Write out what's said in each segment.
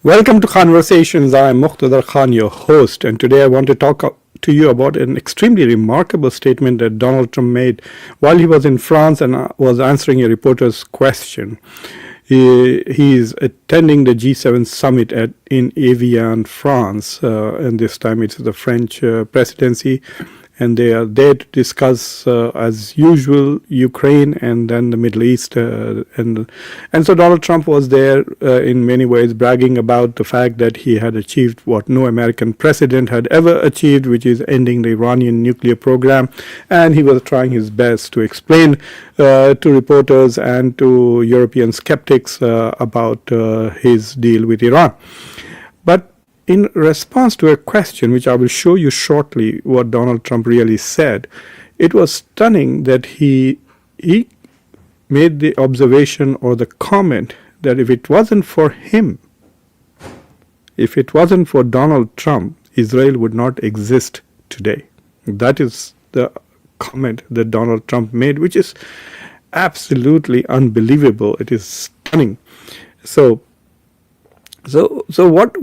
Welcome to Khanversations. I am Muqtadar Khan, your host, and today I want to talk to you about an extremely remarkable statement that Donald Trump made while he was in France and was answering a reporter's question. He is attending the G7 summit in Evian, France, and this time it's the French presidency. And they are there to discuss, as usual, Ukraine and then the Middle East. And so Donald Trump was there in many ways bragging about the fact that he had achieved what no American president had ever achieved, which is ending the Iranian nuclear program. And he was trying his best to explain to reporters and to European skeptics about his deal with Iran. But in response to a question, which I will show you shortly what Donald Trump really said, it was stunning that he made the observation or the comment that if it wasn't for him, if it wasn't for Donald Trump, Israel would not exist today. That is the comment that Donald Trump made, which is absolutely unbelievable. It is stunning. So what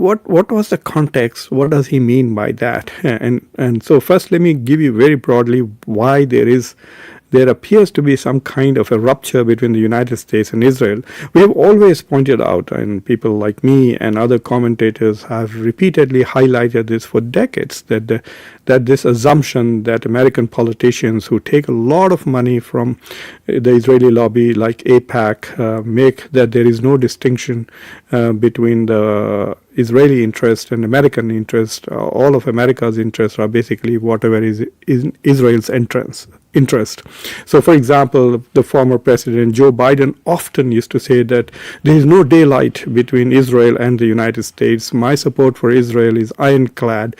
was the context? What does he mean by that? And so first let me give you very broadly why there appears to be some kind of a rupture between the United States and Israel. We have always pointed out, and people like me and other commentators have repeatedly highlighted this for decades, that this assumption that American politicians who take a lot of money from the Israeli lobby like AIPAC make that there is no distinction between the Israeli interest and American interest. All of America's interests are basically whatever is in Israel's interest. So, for example, the former President Joe Biden often used to say that there is no daylight between Israel and the United States. My support for Israel is ironclad.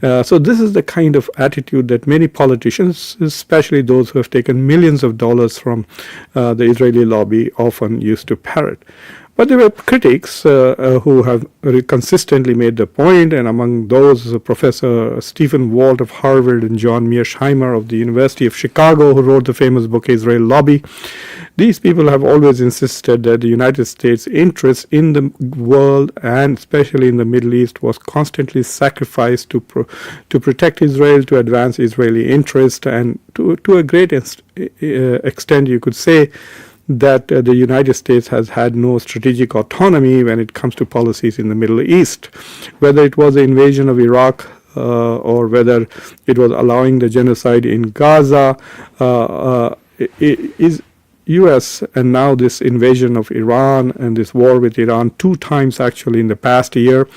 So this is the kind of attitude that many politicians, especially those who have taken millions of dollars from the Israeli lobby, often used to parrot. But there were critics who have consistently made the point, and among those, Professor Stephen Walt of Harvard and John Mearsheimer of the University of Chicago, who wrote the famous book Israel Lobby. These people have always insisted that the United States' interest in the world, and especially in the Middle East, was constantly sacrificed to protect Israel, to advance Israeli interest, and to a great extent, you could say, that the United States has had no strategic autonomy when it comes to policies in the Middle East. Whether it was the invasion of Iraq or whether it was allowing the genocide in Gaza, is U.S. and now this invasion of Iran and this war with Iran 2 times actually in the past year.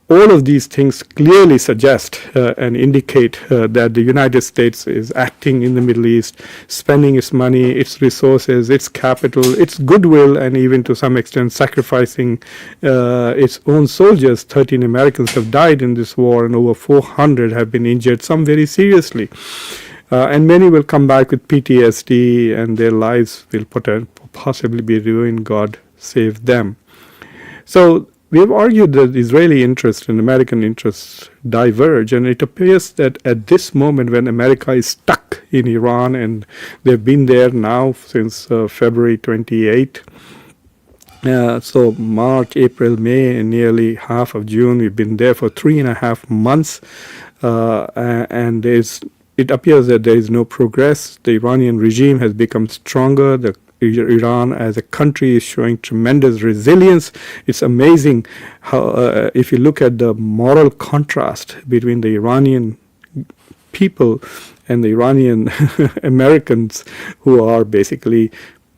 All of these things clearly suggest and indicate that the United States is acting in the Middle East, spending its money, its resources, its capital, its goodwill, and even to some extent sacrificing its own soldiers. 13 Americans have died in this war and over 400 have been injured, some very seriously. And many will come back with PTSD and their lives will possibly be ruined. God save them. So we have argued that Israeli interests and American interests diverge, and it appears that at this moment when America is stuck in Iran, and they've been there now since February 28, so March, April, May, and nearly half of June, we've been there for 3.5 months, and it appears that there is no progress. The Iranian regime has become stronger. Iran as a country is showing tremendous resilience. It's amazing how, if you look at the moral contrast between the Iranian people and the Iranian Americans, who are basically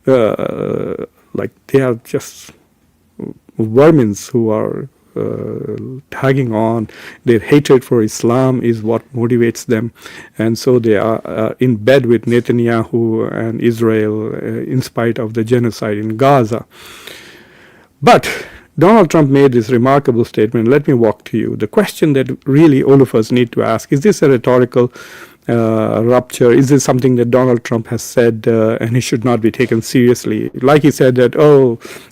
like they are just vermins who are tagging on. Their hatred for Islam is what motivates them, and so they are in bed with Netanyahu and Israel in spite of the genocide in Gaza. But Donald Trump made this remarkable statement. Let me walk to you. The question that really all of us need to ask, is this a rhetorical rupture? Is this something that Donald Trump has said and he should not be taken seriously? Like he said that,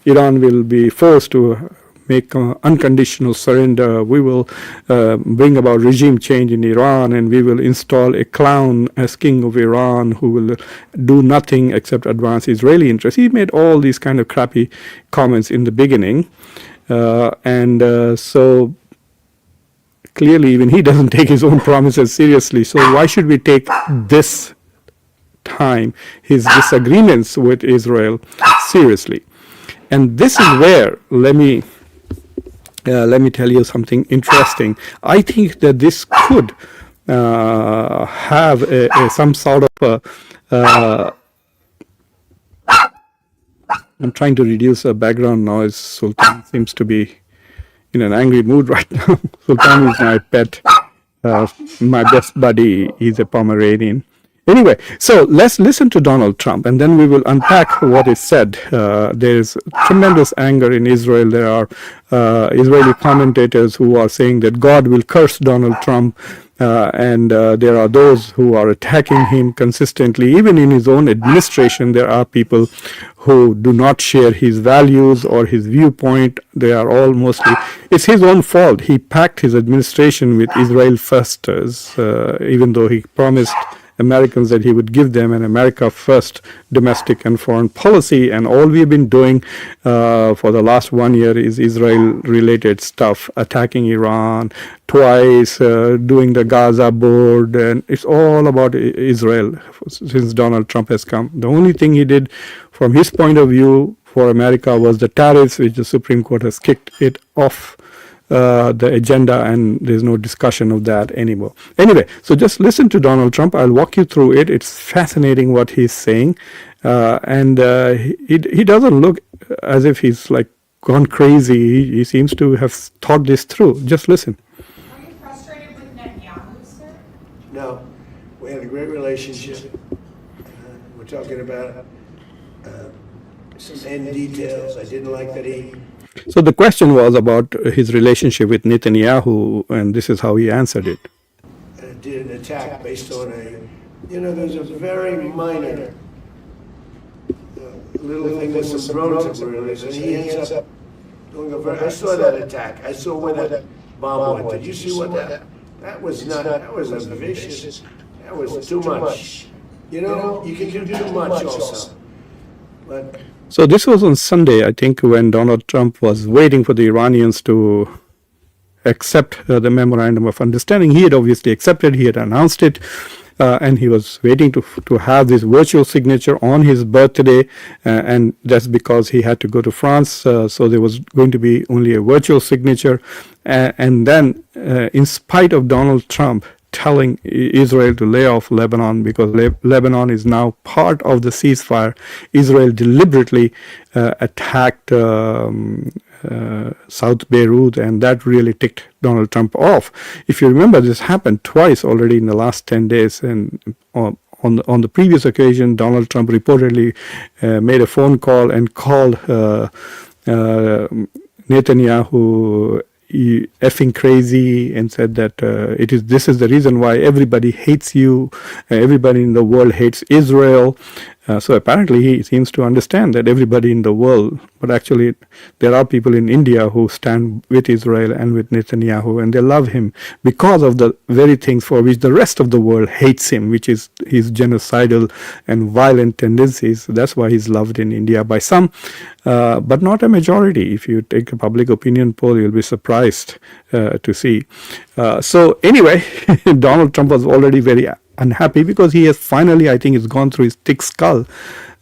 Iran will be forced to make unconditional surrender. We will bring about regime change in Iran, and we will install a clown as king of Iran who will do nothing except advance Israeli interests. He made all these kind of crappy comments in the beginning. So clearly even he doesn't take his own promises seriously. So why should we take this time, his disagreements with Israel, seriously? And this is where, let me tell you something interesting. I think that this could have some sort of I'm trying to reduce the background noise. Sultan seems to be in an angry mood right now. Sultan is my pet, my best buddy. He's a Pomeranian. Anyway, so let's listen to Donald Trump, and then we will unpack what is said. There is tremendous anger in Israel. There are Israeli commentators who are saying that God will curse Donald Trump, and there are those who are attacking him consistently. Even in his own administration, there are people who do not share his values or his viewpoint. They are all mostly, it's his own fault. He packed his administration with Israel firsters, even though he promised Americans that he would give them an America first domestic and foreign policy, and all we've been doing for the last 1 year is Israel related stuff, attacking Iran twice, doing the Gaza board, and it's all about Israel since Donald Trump has come. The only thing he did from his point of view for America was the tariffs, which the Supreme Court has kicked it off the agenda, and there's no discussion of that anymore. Anyway, so just listen to Donald Trump. I'll walk you through it. It's fascinating what he's saying, and he doesn't look as if he's like gone crazy. He seems to have thought this through. Just listen. Are you frustrated with Netanyahu, sir? No, we had a great relationship. We're talking about some end details. I didn't like that he So the question was about his relationship with Netanyahu, and this is how he answered it. did an attack based on there's a very minor little thing with some drones that were released, and he ends up doing a very, I saw that attack. I saw where that bomb went. Did you see what that was not, that was a vicious, that was too much. You can do too much also. But so this was on Sunday, I think, when Donald Trump was waiting for the Iranians to accept the memorandum of understanding. He had obviously accepted, he had announced it, and he was waiting to have this virtual signature on his birthday, and that's because he had to go to France, so there was going to be only a virtual signature. And then, in spite of Donald Trump telling Israel to lay off Lebanon because Lebanon is now part of the ceasefire, Israel deliberately attacked South Beirut, and that really ticked Donald Trump off. If you remember, this happened twice already in the last 10 days, and on the previous occasion, Donald Trump reportedly made a phone call and called Netanyahu effing crazy, and said that this is the reason why everybody hates you, everybody in the world hates Israel. So apparently he seems to understand that everybody in the world, but actually there are people in India who stand with Israel and with Netanyahu, and they love him because of the very things for which the rest of the world hates him, which is his genocidal and violent tendencies. That's why he's loved in India by some, but not a majority. If you take a public opinion poll, you'll be surprised to see. So anyway, Donald Trump was already very unhappy because he has finally, I think, it's gone through his thick skull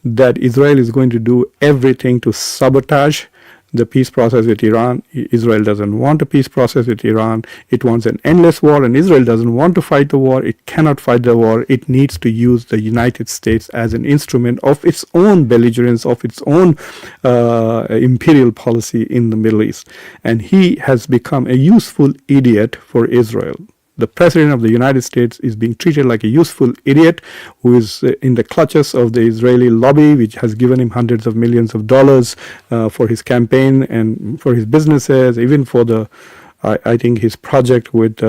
that Israel is going to do everything to sabotage the peace process with Iran. Israel doesn't want a peace process with Iran. It wants an endless war, and Israel doesn't want to fight the war. It cannot fight the war. It needs to use the United States as an instrument of its own belligerence, of its own imperial policy in the Middle East. And he has become a useful idiot for Israel. The President of the United States is being treated like a useful idiot who is in the clutches of the Israeli lobby, which has given him hundreds of millions of dollars for his campaign and for his businesses, even for I think his project with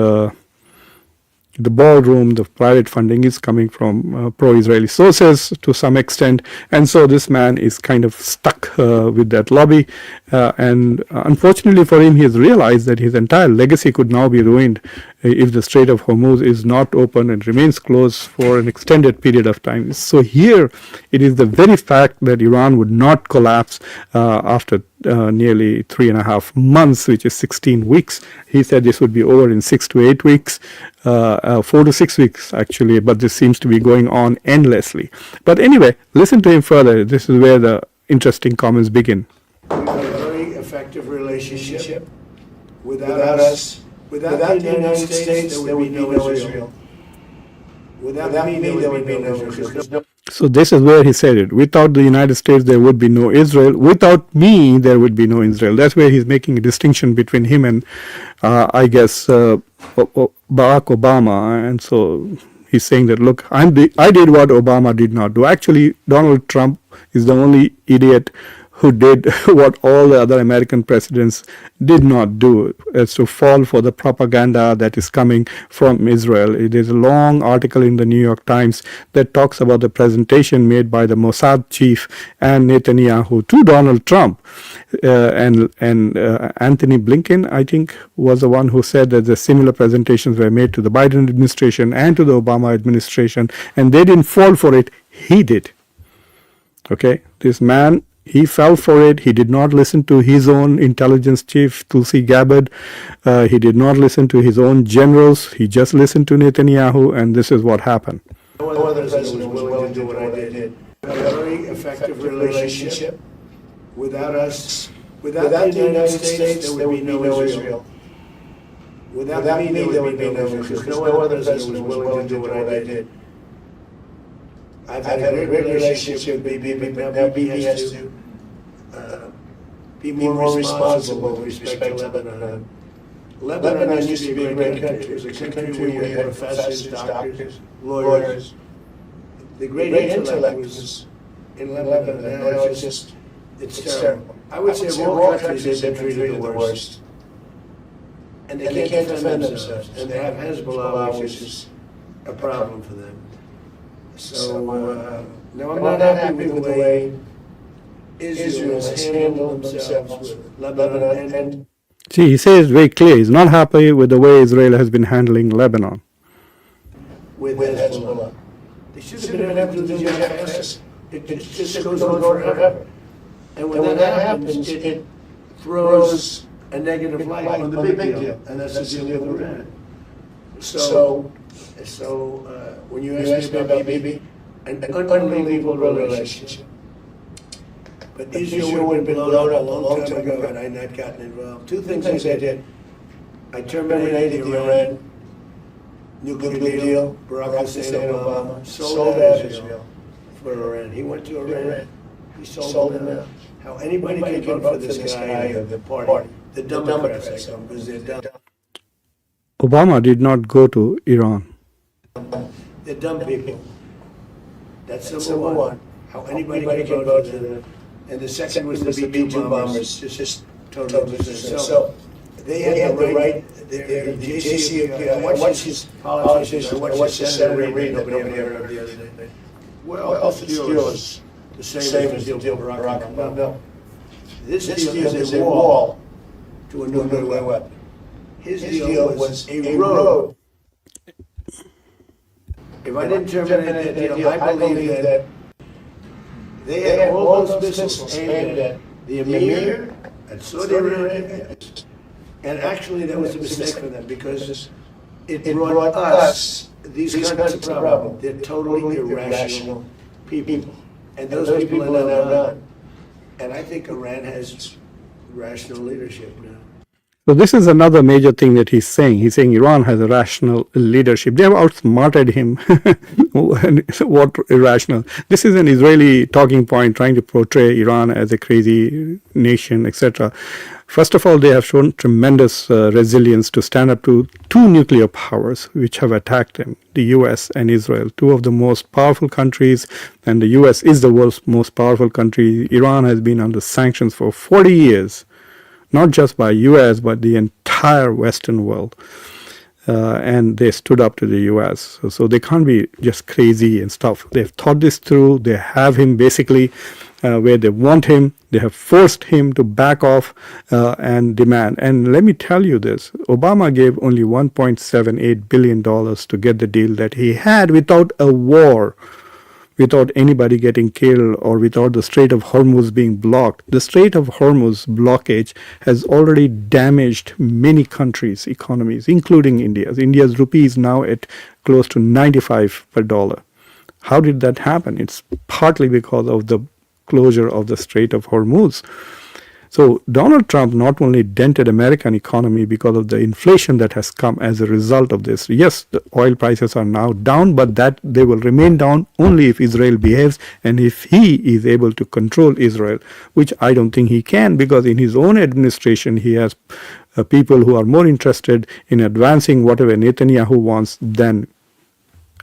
the ballroom. The private funding is coming from pro-Israeli sources to some extent, and so this man is kind of stuck with that lobby, and unfortunately for him, he has realized that his entire legacy could now be ruined if the Strait of Hormuz is not open and remains closed for an extended period of time. So here it is the very fact that Iran would not collapse after nearly 3.5 months, which is 16 weeks. He said this would be over in 6 to 8 weeks, 4 to 6 weeks actually, but this seems to be going on endlessly. But anyway, listen to him further. This is where the interesting comments begin. We have a very effective relationship. Without us, without the United States, there would be no Israel. Without me, there would be no Israel. So this is where he said it. Without the United States, there would be no Israel. Without me, there would be no Israel. That's where he's making a distinction between him and, I guess, Barack Obama. And so he's saying that, look, I did what Obama did not do. Actually, Donald Trump is the only idiot who did what all the other American presidents did not do, is to fall for the propaganda that is coming from Israel. It is a long article in the New York Times that talks about the presentation made by the Mossad chief and Netanyahu to Donald Trump. And Anthony Blinken, I think, was the one who said that the similar presentations were made to the Biden administration and to the Obama administration, and they didn't fall for it. He did. Okay, this man, he fell for it. He did not listen to his own intelligence chief, Tulsi Gabbard. He did not listen to his own generals. He just listened to Netanyahu, and this is what happened. No other president was willing to do what I did. We have a very effective relationship. Without us, without the United States, there would be no Israel. Without me, there would be no Israel, because no other president was willing to do what I did. I've had a great relationship with Bibi. Now Bibi has to be more responsible with respect to Lebanon. Lebanon used to be a great country. It was a country where you had professors, doctors, lawyers. The great intellect was in Lebanon. Now it's terrible. I would say of all countries, they've been treated the worst. And they can't defend themselves. And they have Hezbollah, which is a problem for them. So, now I'm not happy with the way Israel has handled themselves with Lebanon. And See, he says very clear, he's not happy with the way Israel has been handling Lebanon. with Hezbollah. They should have been able to do that fast. It just goes on forever. And when that happens, it throws a negative light on the big deal, and that's the deal with Iran. So when you ask me about Bibi, an unbelievable relationship. But Israel would have been blown up a long time ago had I not gotten involved. Two things I did. I terminated the Iran nuclear deal. Barack Hussein Obama sold out Israel for Iran. He went to Iran. He sold them out. How anybody can vote for this guy of the party, the Democrats, I call them, because they're dumb. Obama did not go to Iran. They're dumb people. That's number one. How anybody can vote for them. And the second was the B-2 bombers, just totally different. So they had the right, the JC, I watched his politicians, I watched the Senator Reid, nobody ever heard of the other day. Well, the deal is the same as the deal with Barack Obama. No. This deal is a wall to a nuclear weapon. His deal was a road. If I didn't terminate that deal, I believe that they had all those missiles aimed at the Emir, at Saudi Arabia, and actually that was a mistake for them because it brought us these kinds of problems. They're totally irrational people, and those people are now gone. And I think Iran has rational leadership now. So this is another major thing that he's saying. He's saying Iran has a rational leadership. They have outsmarted him. What irrational? This is an Israeli talking point trying to portray Iran as a crazy nation, etc. First of all, they have shown tremendous resilience to stand up to two nuclear powers which have attacked them, the US and Israel, two of the most powerful countries, and the US is the world's most powerful country. Iran has been under sanctions for 40 years. Not just by US, but the entire Western world. And they stood up to the US. So they can't be just crazy and stuff. They've thought this through. They have him basically where they want him. They have forced him to back off and demand. And let me tell you this, Obama gave only $1.78 billion to get the deal that he had without a war, without anybody getting killed, or without the Strait of Hormuz being blocked. The Strait of Hormuz blockage has already damaged many countries' economies, including India's. India's rupee is now at close to 95 per dollar. How did that happen? It's partly because of the closure of the Strait of Hormuz. So Donald Trump not only dented American economy because of the inflation that has come as a result of this. Yes, the oil prices are now down, but that they will remain down only if Israel behaves and if he is able to control Israel, which I don't think he can, because in his own administration he has people who are more interested in advancing whatever Netanyahu wants than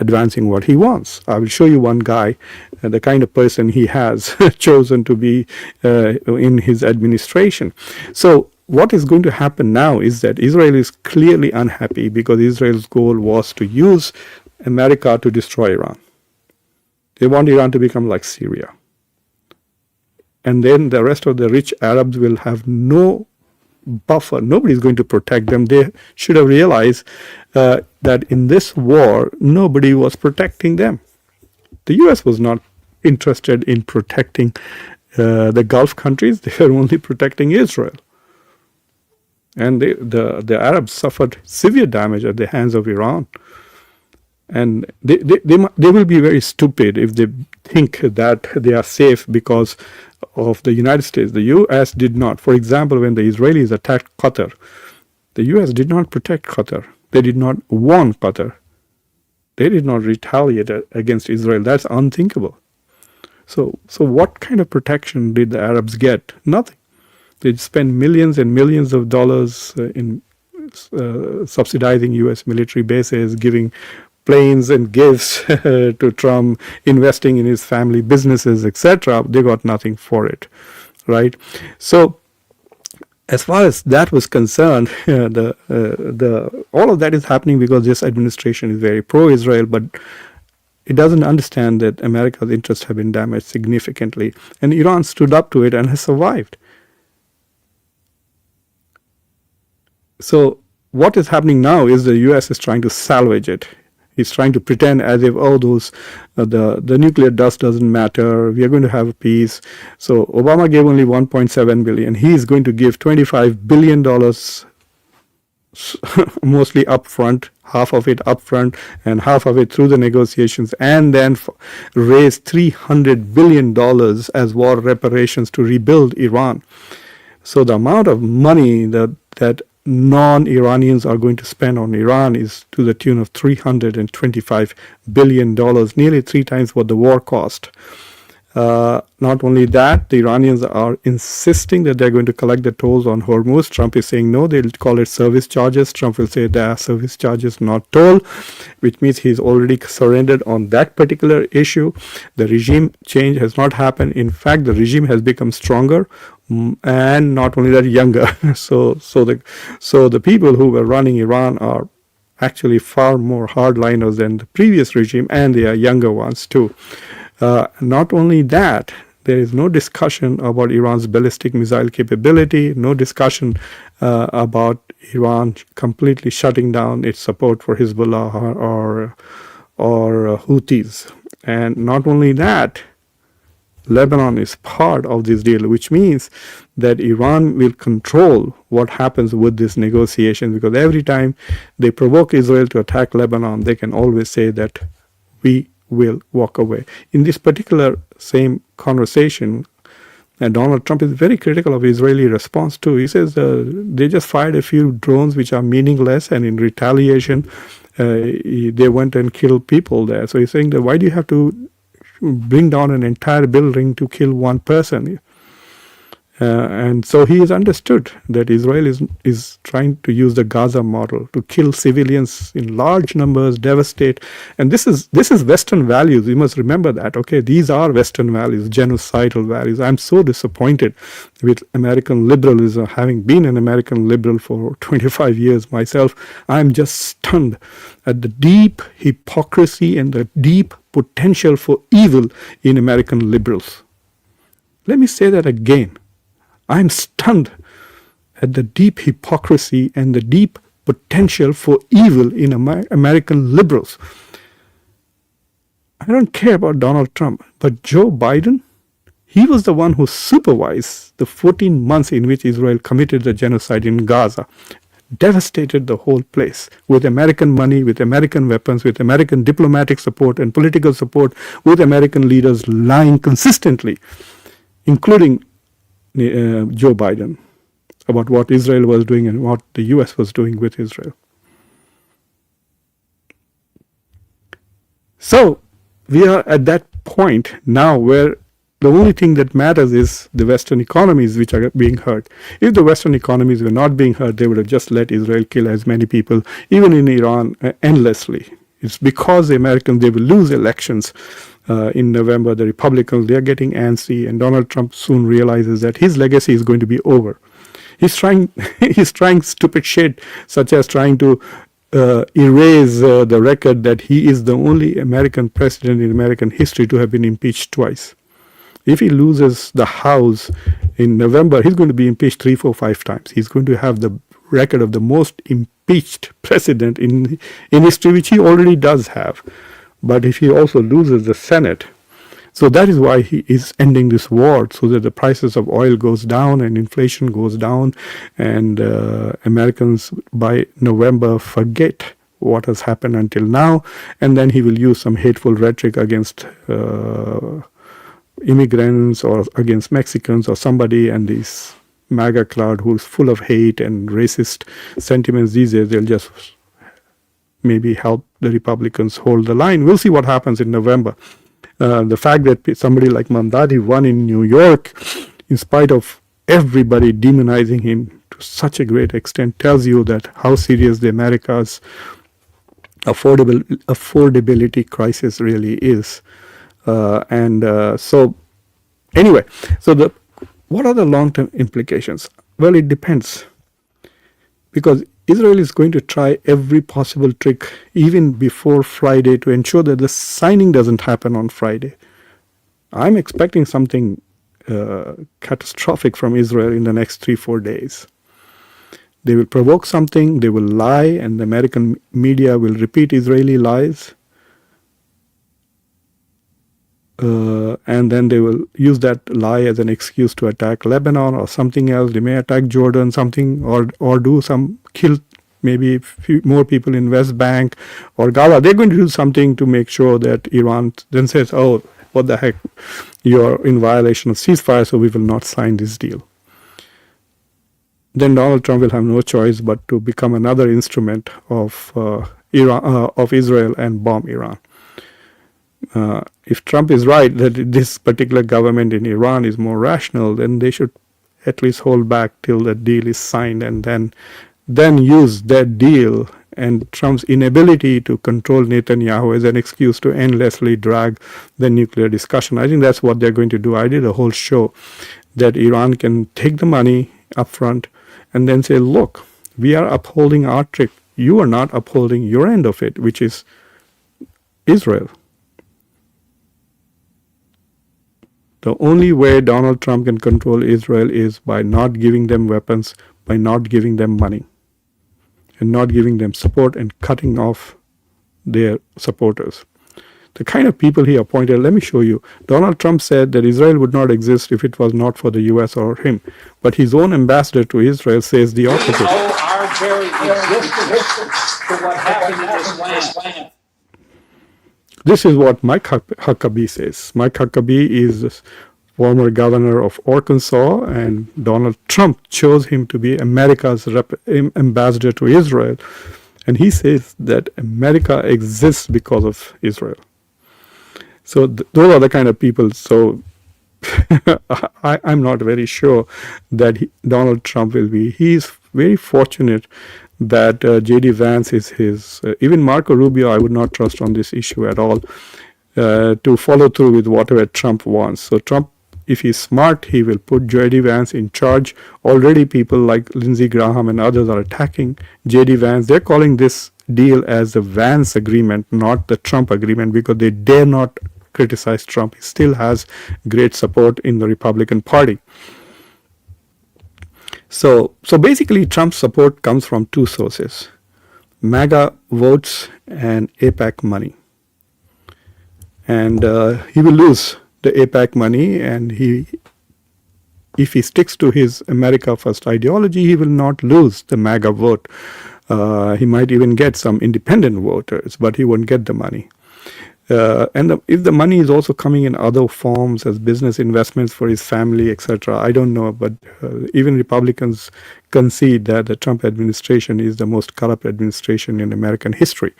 advancing what he wants. I will show you one guy, the kind of person he has chosen to be in his administration. So what is going to happen now is that Israel is clearly unhappy because Israel's goal was to use America to destroy Iran. They want Iran to become like Syria. And then the rest of the rich Arabs will have no buffer. Nobody is going to protect them. They should have realized that in this war, nobody was protecting them. The U.S. was not interested in protecting the Gulf countries. They were only protecting Israel. And the Arabs suffered severe damage at the hands of Iran. And they will be very stupid if they think that they are safe because of the United States. The U.S. did not. For example, when the Israelis attacked Qatar, the U.S. did not protect Qatar. They did not warn Qatar. They did not retaliate against Israel. That's unthinkable. So what kind of protection did the Arabs get? Nothing. They spent millions and millions of dollars in subsidizing U.S. military bases, giving planes and gifts to Trump, investing in his family businesses, etc. They got nothing for it, right? So as far as that was concerned, all of that is happening because this administration is very pro-Israel, but it doesn't understand that America's interests have been damaged significantly, and Iran stood up to it and has survived. So what is happening now is the U.S. is trying to salvage it. He's trying to pretend as if, the nuclear dust doesn't matter. We are going to have peace. So Obama gave only $1.7 billion. He is going to give $25 billion, mostly upfront, half of it upfront and half of it through the negotiations, and then raise $300 billion as war reparations to rebuild Iran. So the amount of money that non-Iranians are going to spend on Iran is to the tune of $325 billion, nearly 3 times what the war cost. Not only that, the Iranians are insisting that they're going to collect the tolls on Hormuz. Trump is saying no, they'll call it service charges. Trump will say they are service charges, not toll, which means he's already surrendered on that particular issue. The regime change has not happened. In fact, the regime has become stronger, and not only that, younger. So the people who were running Iran are actually far more hardliners than the previous regime, and they are younger ones too. Not only that, there is no discussion about Iran's ballistic missile capability, no discussion about Iran completely shutting down its support for Hezbollah or Houthis. And not only that, Lebanon is part of this deal, which means that Iran will control what happens with this negotiation, because every time they provoke Israel to attack Lebanon, they can always say that we will walk away. In this particular same conversation, Donald Trump is very critical of Israeli response too. He says they just fired a few drones which are meaningless, and in retaliation, they went and killed people there. So he's saying that why do you have to bring down an entire building to kill one person? And so he has understood that Israel is trying to use the Gaza model to kill civilians in large numbers, devastate. And this is Western values. You must remember that. Okay, these are Western values, genocidal values. I'm so disappointed with American liberalism. Having been an American liberal for 25 years myself, I'm just stunned at the deep hypocrisy and the deep potential for evil in American liberals. Let me say that again. I'm stunned at the deep hypocrisy and the deep potential for evil in American liberals. I don't care about Donald Trump, but Joe Biden, he was the one who supervised the 14 months in which Israel committed the genocide in Gaza, devastated the whole place with American money, with American weapons, with American diplomatic support and political support, with American leaders lying consistently, including Joe Biden, about what Israel was doing and what the US was doing with Israel. So we are at that point now where the only thing that matters is the Western economies which are being hurt. If the Western economies were not being hurt, they would have just let Israel kill as many people, even in Iran, endlessly. It's because the Americans, they will lose elections in November. The Republicans, they are getting antsy, and Donald Trump soon realizes that his legacy is going to be over. He's trying stupid shit, such as trying to erase the record that he is the only American president in American history to have been impeached twice. If he loses the House in November, he's going to be impeached 3, 4, 5 times. He's going to have the record of the most impeached president in history, which he already does have. But if he also loses the Senate, so that is why he is ending this war, so that the prices of oil goes down and inflation goes down, and Americans by November forget what has happened until now, and then he will use some hateful rhetoric against immigrants or against Mexicans or somebody, and this MAGA crowd who's full of hate and racist sentiments these days, they'll just maybe help the Republicans hold the line. We'll see what happens in November. The fact that somebody like Mamdani won in New York, in spite of everybody demonizing him to such a great extent, tells you that how serious the America's affordability crisis really is. So anyway, so what are the long-term implications? Well, it depends, because Israel is going to try every possible trick even before Friday to ensure that the signing doesn't happen on Friday. I'm expecting something catastrophic from Israel in the next 3-4 days. They will provoke something, they will lie, and the American media will repeat Israeli lies. And then they will use that lie as an excuse to attack Lebanon or something else. They may attack Jordan, something, or do some kill maybe a few more people in West Bank or Gaza. They're going to do something to make sure that Iran then says, oh, what the heck, you're in violation of ceasefire, so we will not sign this deal. Then Donald Trump will have no choice but to become another instrument of Israel and bomb Iran. If Trump is right that this particular government in Iran is more rational, then they should at least hold back till the deal is signed, and then use that deal and Trump's inability to control Netanyahu as an excuse to endlessly drag the nuclear discussion. I think that's what they're going to do. I did a whole show that Iran can take the money up front and then say, look, we are upholding our trick. You are not upholding your end of it, which is Israel. The only way Donald Trump can control Israel is by not giving them weapons, by not giving them money, and not giving them support and cutting off their supporters. The kind of people he appointed, let me show you. Donald Trump said that Israel would not exist if it was not for the US or him. But his own ambassador to Israel says the opposite. We owe our very existence to what happened in this land. This is what Mike Huckabee says. Mike Huckabee is former governor of Arkansas, and Donald Trump chose him to be America's ambassador to Israel. And he says that America exists because of Israel. So those are the kind of people. So I'm not very sure that Donald Trump will be. He's very fortunate that J.D. Vance is his. Even Marco Rubio, I would not trust on this issue at all, to follow through with whatever Trump wants. So Trump, if he's smart, he will put J.D. Vance in charge. Already people like Lindsey Graham and others are attacking J.D. Vance. They're calling this deal as the Vance agreement, not the Trump agreement, because they dare not criticize Trump, he still has great support in the Republican Party. So basically, Trump's support comes from two sources: MAGA votes and AIPAC money. And he will lose the AIPAC money, and if he sticks to his America First ideology, he will not lose the MAGA vote. He might even get some independent voters, but he won't get the money. If the money is also coming in other forms as business investments for his family, etc., I don't know. But even Republicans concede that the Trump administration is the most corrupt administration in American history.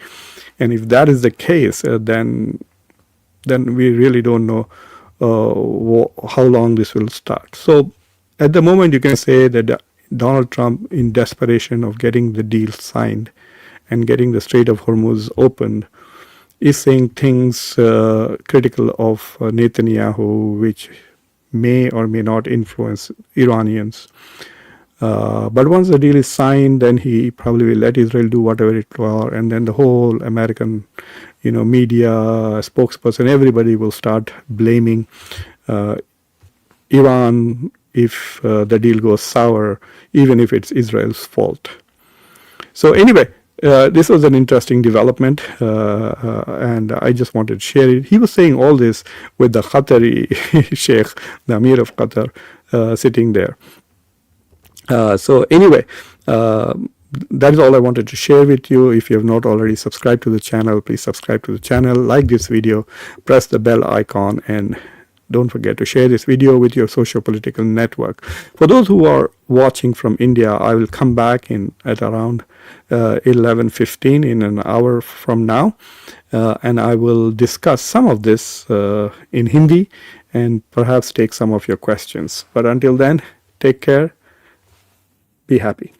And if that is the case, then we really don't know how long this will start. So at the moment, you can say that Donald Trump, in desperation of getting the deal signed and getting the Strait of Hormuz opened, is saying things critical of Netanyahu, which may or may not influence Iranians. But once the deal is signed, then he probably will let Israel do whatever it will, and then the whole American, media, spokesperson, everybody will start blaming Iran if the deal goes sour, even if it's Israel's fault. So anyway, this was an interesting development, and I just wanted to share it. He was saying all this with the Qatari Sheikh, the Amir of Qatar, sitting there. So anyway, that is all I wanted to share with you. If you have not already subscribed to the channel, please subscribe to the channel, like this video, press the bell icon, and don't forget to share this video with your socio-political network. For those who are watching from India, I will come back at around 11:15 in an hour from now, and I will discuss some of this in Hindi and perhaps take some of your questions. But until then, take care. Be happy.